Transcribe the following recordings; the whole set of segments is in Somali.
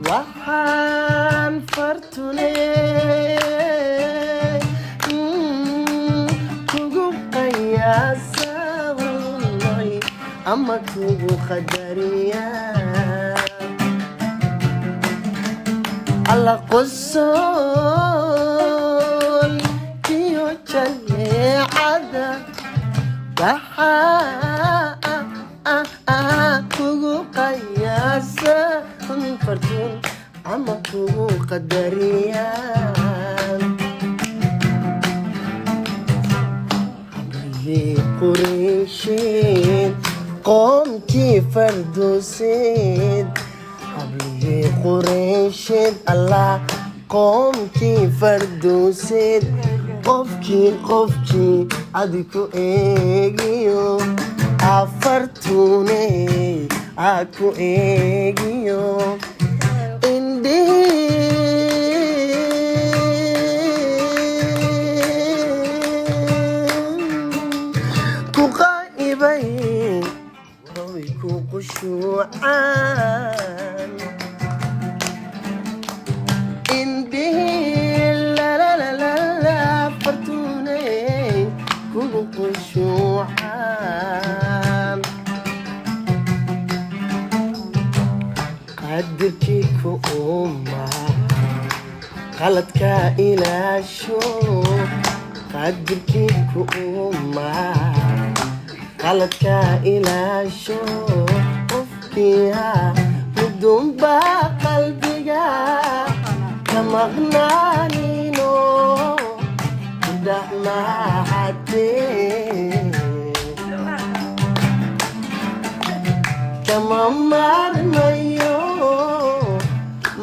waxaan fartuley kugu qiyaasahay ama kugu qadariyaa alla qosoy kiyo jaleecada waxaa kugu qiyaasa fartun ama kugu qadariyaan hablihii qureysheed qoomkii fardooseed hablihii qureysheed allah qoomkii fardooseed qofkii adiku eegiyo afartuney aku eegiyo ku qaa'ibay way ku qushuucaan fartuney kugu qushuucaan qadirkii ku umma qaladka ilaasho qadirkii ku umma qaladka ilaasho qofkiiha mudunba qalbiga ka maqnaanino dahmahadee kama marmayo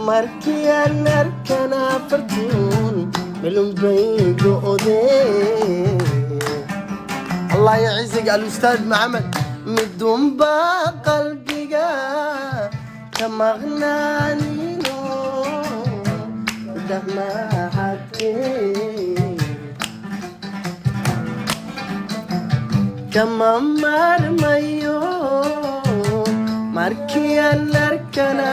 markii aan arkana fartuun melunbay go'dee الله يعزك الأستاذ محمد مدنبا قلبك كما غناني دهما حتى كما مرميو ماركيا نركنا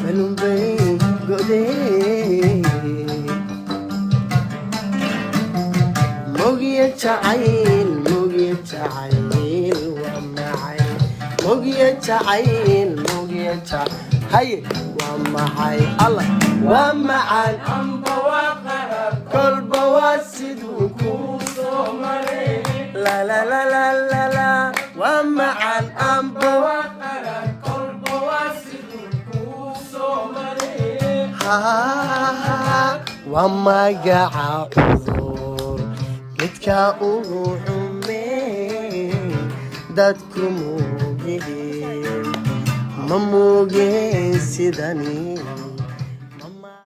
ملنبي قدي موجية تعيل ومعي موجية تعيل هاي ومعي الله ومعي كل بواسد وكوس لا لا لا لا لا لا ومعي كل بواسد وكوس وما قاعد midka ugu xumeen dadku moogeen ma moogeen sidani